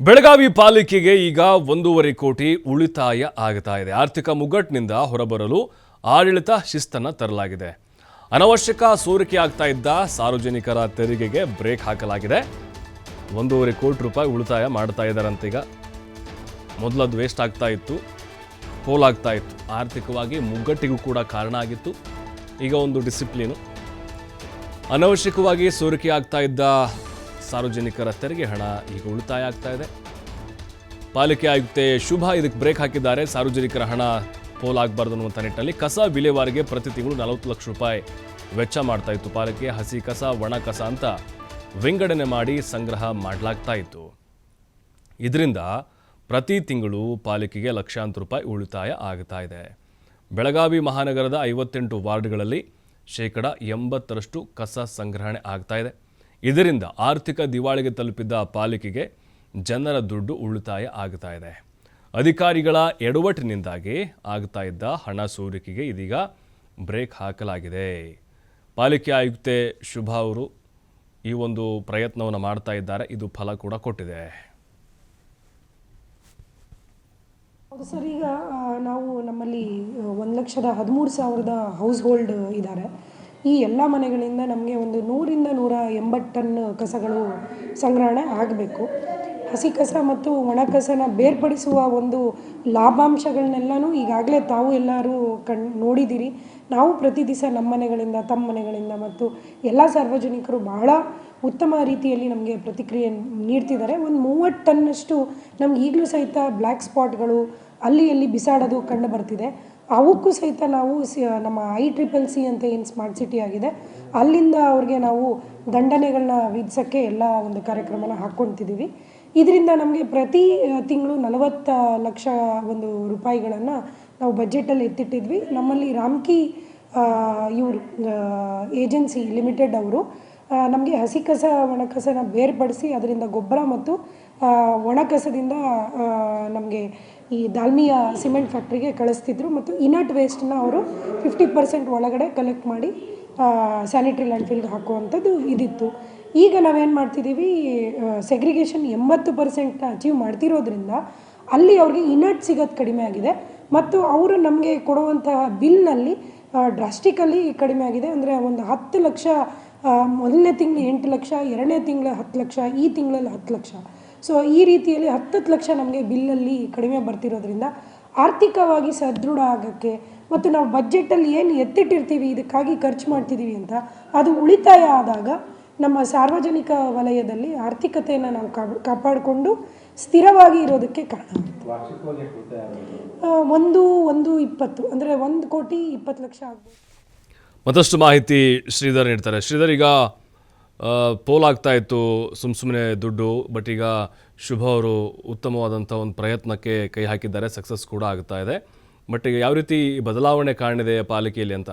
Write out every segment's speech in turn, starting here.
ಬೆಳಗಾವಿ ಪಾಲಿಕೆಗೆ ಈಗ 1.5 ಕೋಟಿ ಉಳಿತಾಯ ಆಗ್ತಾ ಇದೆ. ಆರ್ಥಿಕ ಮುಗ್ಗಟ್ಟಿನಿಂದ ಹೊರಬರಲು ಆಡಳಿತ ಶಿಸ್ತನ್ನು ತರಲಾಗಿದೆ. ಅನವಶ್ಯಕ ಸೋರಿಕೆ ಆಗ್ತಾ ಇದ್ದ ಸಾರ್ವಜನಿಕರ ತೆರಿಗೆಗೆ ಬ್ರೇಕ್ ಹಾಕಲಾಗಿದೆ. 1.5 ಕೋಟಿ ರೂಪಾಯಿ ಉಳಿತಾಯ ಮಾಡ್ತಾ ಇದ್ದಾರಂತೆ. ಈಗ ಮೊದಲದು ವೇಸ್ಟ್ ಆಗ್ತಾ ಇತ್ತು, ಪೋಲಾಗ್ತಾ ಇತ್ತು, ಆರ್ಥಿಕವಾಗಿ ಮುಗ್ಗಟ್ಟಿಗೂ ಕೂಡ ಕಾರಣ ಆಗಿತ್ತು. ಈಗ ಒಂದು ಡಿಸಿಪ್ಲಿನು, ಅನವಶ್ಯಕವಾಗಿ ಸೋರಿಕೆ ಆಗ್ತಾ ಇದ್ದ ಸಾರ್ವಜನಿಕರ ತೆರಿಗೆ ಹಣ ಈಗ ಉಳಿತಾಯ ಆಗ್ತಾ ಇದೆ. ಪಾಲಿಕೆ ಆಯುಕ್ತೆ ಶುಭಾ ಇದಕ್ಕೆ ಬ್ರೇಕ್ ಹಾಕಿದ್ದಾರೆ. ಸಾರ್ವಜನಿಕರ ಹಣ ಪೋಲಾಗಬಾರ್ದು ಅನ್ನುವಂಥ ನಿಟ್ಟಿನಲ್ಲಿ ಕಸ ವಿಲೇವಾರಿಗೆ ಪ್ರತಿ ತಿಂಗಳು 40 ಲಕ್ಷ ರೂಪಾಯಿ ವೆಚ್ಚ ಮಾಡ್ತಾ ಇತ್ತು ಪಾಲಿಕೆ. ಹಸಿ ಕಸ, ಒಣ ಕಸ ಅಂತ ವಿಂಗಡಣೆ ಮಾಡಿ ಸಂಗ್ರಹ ಮಾಡಲಾಗ್ತಾ ಇತ್ತು. ಇದರಿಂದ ಪ್ರತಿ ತಿಂಗಳು ಪಾಲಿಕೆಗೆ ಲಕ್ಷಾಂತರ ರೂಪಾಯಿ ಉಳಿತಾಯ ಆಗ್ತಾ ಇದೆ. ಬೆಳಗಾವಿ ಮಹಾನಗರದ 58 ವಾರ್ಡ್ಗಳಲ್ಲಿ 80% ಕಸ ಸಂಗ್ರಹಣೆ ಆಗ್ತಾ ಇದೆ. ಇದರಿಂದ ಆರ್ಥಿಕ ದಿವಾಳಿಗೆ ತಲುಪಿದ್ದ ಪಾಲಿಕೆಗೆ ಜನರ ದುಡ್ಡು ಉಳಿತಾಯ ಆಗ್ತಾ ಇದೆ. ಅಧಿಕಾರಿಗಳ ಎಡವಟ್ಟಿನಿಂದಾಗಿ ಆಗ್ತಾ ಇದ್ದ ಹಣ ಸೋರಿಕೆಗೆ ಇದೀಗ ಬ್ರೇಕ್ ಹಾಕಲಾಗಿದೆ. ಪಾಲಿಕೆ ಆಯುಕ್ತೆ ಶುಭಾ ಅವರು ಈ ಒಂದು ಪ್ರಯತ್ನವನ್ನು ಮಾಡ್ತಾ ಇದ್ದಾರೆ. ಇದು ಫಲ ಕೂಡ ಕೊಟ್ಟಿದೆ. ಹೌದು ಸರ್, ಈಗ ನಾವು ನಮ್ಮಲ್ಲಿ 1,13,000 ಹೌಸ್ ಹೋಲ್ಡ್ ಇದ್ದಾರೆ. ಈ ಎಲ್ಲ ಮನೆಗಳಿಂದ ನಮಗೆ ಒಂದು 100ರಿಂದ 180 ಟನ್ ಕಸಗಳು ಸಂಗ್ರಹಣೆ ಆಗಬೇಕು. ಹಸಿ ಕಸ ಮತ್ತು ಒಣ ಕಸನ ಬೇರ್ಪಡಿಸುವ ಒಂದು ಲಾಭಾಂಶಗಳನ್ನೆಲ್ಲನೂ ಈಗಾಗಲೇ ತಾವು ಎಲ್ಲರೂ ನೋಡಿದ್ದೀರಿ. ನಾವು ಪ್ರತಿ ದಿವಸ ನಮ್ಮ ಮನೆಗಳಿಂದ, ತಮ್ಮ ಮನೆಗಳಿಂದ ಮತ್ತು ಎಲ್ಲ ಸಾರ್ವಜನಿಕರು ಬಹಳ ಉತ್ತಮ ರೀತಿಯಲ್ಲಿ ನಮಗೆ ಪ್ರತಿಕ್ರಿಯೆ ನೀಡ್ತಿದ್ದಾರೆ. ಒಂದು 30 ಟನ್ನಷ್ಟು ನಮ್ಗೆ ಈಗಲೂ ಸಹಿತ ಬ್ಲ್ಯಾಕ್ ಸ್ಪಾಟ್ಗಳು ಅಲ್ಲಿ ಬಿಸಾಡೋದು ಕಂಡು ಬರ್ತಿದೆ. ಅವಕ್ಕೂ ಸಹಿತ ನಾವು ನಮ್ಮ ICCC ಅಂತ ಏನು ಸ್ಮಾರ್ಟ್ ಸಿಟಿ ಆಗಿದೆ, ಅಲ್ಲಿಂದ ಅವ್ರಿಗೆ ನಾವು ದಂಡನೆಗಳನ್ನ ವಿಧಿಸೋಕ್ಕೆ ಎಲ್ಲ ಒಂದು ಕಾರ್ಯಕ್ರಮನ ಹಾಕ್ಕೊಳ್ತಿದ್ದೀವಿ. ಇದರಿಂದ ನಮಗೆ ಪ್ರತಿ ತಿಂಗಳು 40 ಲಕ್ಷ ಒಂದು ರೂಪಾಯಿಗಳನ್ನು ನಾವು ಬಜೆಟಲ್ಲಿ ಎತ್ತಿಟ್ಟಿದ್ವಿ. ನಮ್ಮಲ್ಲಿ ರಾಮ್ಕಿ ಇವರು ಏಜೆನ್ಸಿ ಲಿಮಿಟೆಡ್ ಅವರು ನಮಗೆ ಹಸಿ ಕಸ ಒಣ ಕಸನ ಬೇರ್ಪಡಿಸಿ ಅದರಿಂದ ಗೊಬ್ಬರ ಮತ್ತು ಒಣ ಕಸದಿಂದ ನಮಗೆ ಈ ದಾಲ್ಮಿಯಾ ಸಿಮೆಂಟ್ ಫ್ಯಾಕ್ಟ್ರಿಗೆ ಕಳಿಸ್ತಿದ್ರು ಮತ್ತು ಇನಟ್ ವೇಸ್ಟನ್ನ ಅವರು 50% ಒಳಗಡೆ ಕಲೆಕ್ಟ್ ಮಾಡಿ ಸ್ಯಾನಿಟರಿ ಲ್ಯಾಂಡ್ಫಿಲ್ಗೆ ಹಾಕುವಂಥದ್ದು ಇದಿತ್ತು. ಈಗ ನಾವೇನು ಮಾಡ್ತಿದ್ದೀವಿ, ಸೆಗ್ರಿಗೇಷನ್ 80% ಅಚೀವ್ ಮಾಡ್ತಿರೋದ್ರಿಂದ ಅಲ್ಲಿ ಅವ್ರಿಗೆ ಇನಟ್ ಸಿಗೋದು ಕಡಿಮೆ ಆಗಿದೆ ಮತ್ತು ಅವರು ನಮಗೆ ಕೊಡುವಂತಹ ಬಿಲ್ನಲ್ಲಿ ಡ್ರಾಸ್ಟಿಕಲಿ ಕಡಿಮೆ ಆಗಿದೆ. ಅಂದರೆ ಒಂದು 10 ಲಕ್ಷ ಮೊದಲನೇ ತಿಂಗಳು 8 ಲಕ್ಷ, ಎರಡನೇ ತಿಂಗಳು 10 ಲಕ್ಷ, ಈ ತಿಂಗಳಲ್ಲಿ 10 ಲಕ್ಷ. ಸೊ ಈ ರೀತಿಯಲ್ಲಿ 10 ಲಕ್ಷ ನಮಗೆ ಬಿಲ್ಲಲ್ಲಿ ಕಡಿಮೆ ಬರ್ತಿರೋದ್ರಿಂದ ಆರ್ಥಿಕವಾಗಿ ಸದೃಢ ಆಗೋಕ್ಕೆ ಮತ್ತು ನಾವು ಬಜೆಟಲ್ಲಿ ಏನು ಎತ್ತಿಟ್ಟಿರ್ತೀವಿ ಇದಕ್ಕಾಗಿ ಖರ್ಚು ಮಾಡ್ತಿದ್ದೀವಿ ಅಂತ ಅದು ಉಳಿತಾಯ ಆದಾಗ ನಮ್ಮ ಸಾರ್ವಜನಿಕ ವಲಯದಲ್ಲಿ ಆರ್ಥಿಕತೆಯನ್ನು ನಾವು ಕಾಪಾಡಿಕೊಂಡು ಸ್ಥಿರವಾಗಿ ಇರೋದಕ್ಕೆ ಕಾರಣ ಆಗುತ್ತೆ. 120 ಅಂದರೆ 1,20,00,000 ಆಗ್ಬೋದು. ಮತ್ತಷ್ಟು ಮಾಹಿತಿ ಶ್ರೀಧರ್ ನೀಡ್ತಾರೆ. ಶ್ರೀಧರ್, ಈಗ ಪೋಲಾಗ್ತಾ ಇತ್ತು ಸುಮ್ಮನೆ ದುಡ್ಡು, ಬಟ್ ಈಗ ಶುಭ ಅವರು ಉತ್ತಮವಾದಂಥ ಒಂದು ಪ್ರಯತ್ನಕ್ಕೆ ಕೈ ಹಾಕಿದ್ದಾರೆ, ಸಕ್ಸಸ್ ಕೂಡ ಆಗ್ತಾ ಇದೆ. ಬಟ್ ಈಗ ಯಾವ ರೀತಿ ಬದಲಾವಣೆ ಕಾಣಿದೆ ಪಾಲಿಕೆಯಲ್ಲಿ ಅಂತ?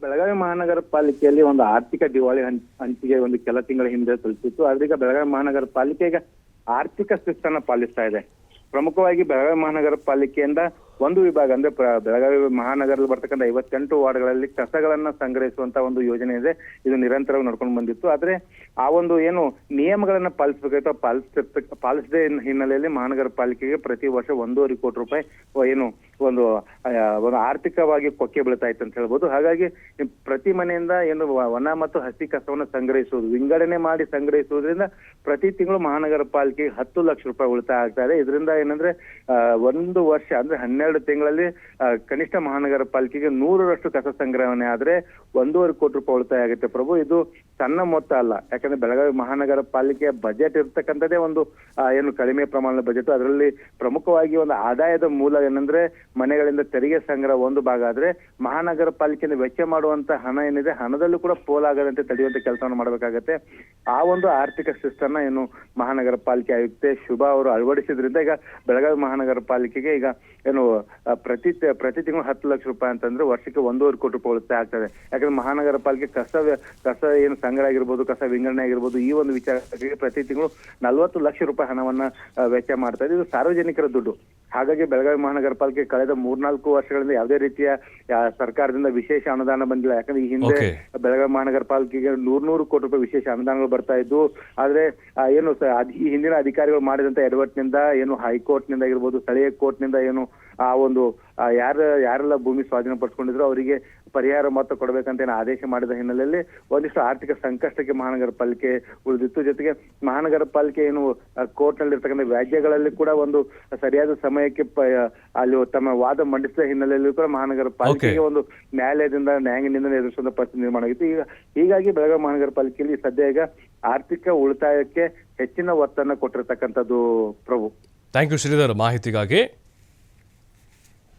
ಬೆಳಗಾವಿ ಮಹಾನಗರ ಪಾಲಿಕೆಯಲ್ಲಿ ಒಂದು ಆರ್ಥಿಕ ದಿವಾಳಿ ಹಂಚಿಗೆ ಒಂದು ಕೆಲ ತಿಂಗಳ ಹಿಂದೆ ತಲುಪಿತ್ತು. ಆದ್ರೀಗ ಬೆಳಗಾವಿ ಮಹಾನಗರ ಪಾಲಿಕೆಗೆ ಆರ್ಥಿಕ ಶಿಸ್ತನ್ನ ಪಾಲಿಸ್ತಾ ಇದೆ. ಪ್ರಮುಖವಾಗಿ ಬೆಳಗಾವಿ ಮಹಾನಗರ ಪಾಲಿಕೆಯಿಂದ ಒಂದು ವಿಭಾಗ ಅಂದ್ರೆ ಬೆಳಗಾವಿ ಮಹಾನಗರದಲ್ಲಿ ಬರ್ತಕ್ಕಂಥ 58 ವಾರ್ಡ್ಗಳಲ್ಲಿ ಕಸಗಳನ್ನ ಸಂಗ್ರಹಿಸುವಂತ ಒಂದು ಯೋಜನೆ ಇದೆ. ಇದು ನಿರಂತರವಾಗಿ ನಡ್ಕೊಂಡು ಬಂದಿತ್ತು. ಆದ್ರೆ ಆ ಒಂದು ಏನು ನಿಯಮಗಳನ್ನ ಪಾಲಿಸಬೇಕಾಯ್ತು ಪಾಲಿಸದೇ ಹಿನ್ನೆಲೆಯಲ್ಲಿ ಮಹಾನಗರ ಪಾಲಿಕೆಗೆ ಪ್ರತಿ ವರ್ಷ 1.5 ಕೋಟಿ ರೂಪಾಯಿ ಏನು ಒಂದು ಆರ್ಥಿಕವಾಗಿ ಕೊಕ್ಕೆ ಬೀಳ್ತಾ ಇತ್ತು ಅಂತ ಹೇಳ್ಬೋದು. ಹಾಗಾಗಿ ಪ್ರತಿ ಮನೆಯಿಂದ ಏನು ಒಣ ಮತ್ತು ಹಸಿ ಕಸವನ್ನು ಸಂಗ್ರಹಿಸುವುದು, ವಿಂಗಡಣೆ ಮಾಡಿ ಸಂಗ್ರಹಿಸುವುದರಿಂದ ಪ್ರತಿ ತಿಂಗಳು ಮಹಾನಗರ ಪಾಲಿಕೆಗೆ 10 ಲಕ್ಷ ರೂಪಾಯಿ ಉಳಿತಾಯ ಆಗ್ತಾ ಇದೆ. ಇದರಿಂದ ಏನಂದ್ರೆ ಒಂದು ವರ್ಷ ಅಂದ್ರೆ 12 ತಿಂಗಳಲ್ಲಿ ಕನಿಷ್ಠ ಮಹಾನಗರ ಪಾಲಿಕೆಗೆ 100ರಷ್ಟು ಕಸ ಸಂಗ್ರಹಣೆ ಆದ್ರೆ 1.5 ಕೋಟಿ ರೂಪಾಯಿ ಉಳಿತಾಯ ಆಗುತ್ತೆ. ಪ್ರಭು, ಇದು ಸಣ್ಣ ಮೊತ್ತ ಅಲ್ಲ. ಯಾಕಂದ್ರೆ ಬೆಳಗಾವಿ ಮಹಾನಗರ ಪಾಲಿಕೆಯ ಬಜೆಟ್ ಇರ್ತಕ್ಕಂಥದ್ದೇ ಒಂದು ಏನು ಕಡಿಮೆ ಪ್ರಮಾಣದ ಬಜೆಟ್. ಅದರಲ್ಲಿ ಪ್ರಮುಖವಾಗಿ ಒಂದು ಆದಾಯದ ಮೂಲ ಏನಂದ್ರೆ ಮನೆಗಳಿಂದ ತೆರಿಗೆ ಸಂಗ್ರಹ ಒಂದು ಭಾಗ ಆದ್ರೆ ಮಹಾನಗರ ಪಾಲಿಕೆಯಿಂದ ವೆಚ್ಚ ಮಾಡುವಂತ ಹಣ ಏನಿದೆ ಹಣದಲ್ಲೂ ಕೂಡ ಪೋಲಾಗದಂತೆ ತಡೆಯುವಂತ ಕೆಲಸವನ್ನು ಮಾಡಬೇಕಾಗತ್ತೆ. ಆ ಒಂದು ಆರ್ಥಿಕ ಶಿಸ್ತನ್ನ ಏನು ಮಹಾನಗರ ಪಾಲಿಕೆ ಆಯುಕ್ತೆ ಶುಭಾ ಅವರು ಅಳವಡಿಸಿದ್ರಿಂದ ಈಗ ಬೆಳಗಾವಿ ಮಹಾನಗರ ಪಾಲಿಕೆಗೆ ಈಗ ಏನು ಪ್ರತಿ ತಿಂಗಳು 10 ಲಕ್ಷ ರೂಪಾಯಿ ಅಂತಂದ್ರೆ ವರ್ಷಕ್ಕೆ 1.5 ಕೋಟಿ ರೂಪಾಯಿ ಉಳಿತಾಯ ಆಗ್ತದೆ. ಯಾಕಂದ್ರೆ ಮಹಾನಗರ ಪಾಲಿಕೆ ಕಸ ಏನು ಸಂಗ್ರಹ ಆಗಿರ್ಬೋದು, ಕಸ ವಿಂಗಡಣೆ ವಿತರಣೆ ಆಗಿರ್ಬೋದು, ಈ ಒಂದು ವಿಚಾರಕ್ಕೆ ಪ್ರತಿ ತಿಂಗಳು 40 ಲಕ್ಷ ರೂಪಾಯಿ ಹಣವನ್ನ ವೆಚ್ಚ ಮಾಡ್ತಾ ಇದೆ. ಇದು ಸಾರ್ವಜನಿಕರ ದುಡ್ಡು. ಹಾಗಾಗಿ ಬೆಳಗಾವಿ ಮಹಾನಗರ ಪಾಲಿಕೆ ಕಳೆದ 3-4 ವರ್ಷಗಳಿಂದ ಯಾವುದೇ ರೀತಿಯ ಸರ್ಕಾರದಿಂದ ವಿಶೇಷ ಅನುದಾನ ಬಂದಿಲ್ಲ. ಯಾಕಂದ್ರೆ ಈ ಹಿಂದೆ ಬೆಳಗಾವಿ ಮಹಾನಗರ ಪಾಲಿಕೆಗೆ 100 ಕೋಟಿ ರೂಪಾಯಿ ವಿಶೇಷ ಅನುದಾನಗಳು ಬರ್ತಾ ಇದ್ದು. ಆದ್ರೆ ಏನು ಈ ಹಿಂದಿನ ಅಧಿಕಾರಿಗಳು ಮಾಡಿದಂತ ಎಡವಟ್ಟಿನಿಂದ ಏನು ಹೈಕೋರ್ಟ್ ನಿಂದ ಆಗಿರ್ಬೋದು, ಸ್ಥಳೀಯ ಕೋರ್ಟ್ ನಿಂದ ಏನು ಆ ಒಂದು ಯಾರೆಲ್ಲ ಭೂಮಿ ಸ್ವಾಧೀನ ಪಡಿಸ್ಕೊಂಡಿದ್ರು ಅವರಿಗೆ ಪರಿಹಾರ ಮೊತ್ತ ಕೊಡಬೇಕಂತ ಏನು ಆದೇಶ ಮಾಡಿದ ಹಿನ್ನೆಲೆಯಲ್ಲಿ ಒಂದಿಷ್ಟು ಆರ್ಥಿಕ ಸಂಕಷ್ಟಕ್ಕೆ ಮಹಾನಗರ ಪಾಲಿಕೆ ಉಳಿದಿತ್ತು. ಜೊತೆಗೆ ಮಹಾನಗರ ಪಾಲಿಕೆ ಏನು ಕೋರ್ಟ್ ನಲ್ಲಿ ಇರ್ತಕ್ಕಂಥ ವ್ಯಾಜ್ಯಗಳಲ್ಲಿ ಕೂಡ ಒಂದು ಸರಿಯಾದ ಸಮಯಕ್ಕೆ ಅಲ್ಲಿ ತಮ್ಮ ವಾದ ಮಂಡಿಸಿದ ಹಿನ್ನೆಲೆಯಲ್ಲಿ ಕೂಡ ಮಹಾನಗರ ಪಾಲಿಕೆಗೆ ಒಂದು ನ್ಯಾಯಾಲಯದಿಂದ ನ್ಯಾಯಾಂಗದಿಂದ ಎದುರಿಸುವಂತ ಪರಿಸ್ಥಿತಿ ನಿರ್ಮಾಣ ಆಗಿತ್ತು. ಹೀಗಾಗಿ ಬೆಳಗಾವಿ ಮಹಾನಗರ ಪಾಲಿಕೆಯಲ್ಲಿ ಸದ್ಯ ಈಗ ಆರ್ಥಿಕ ಉಳಿತಾಯಕ್ಕೆ ಹೆಚ್ಚಿನ ಒತ್ತನ್ನು ಕೊಟ್ಟಿರ್ತಕ್ಕಂಥದ್ದು. ಪ್ರಭು, ಥ್ಯಾಂಕ್ ಯು ಶ್ರೀಧರ್ ಮಾಹಿತಿಗಾಗಿ.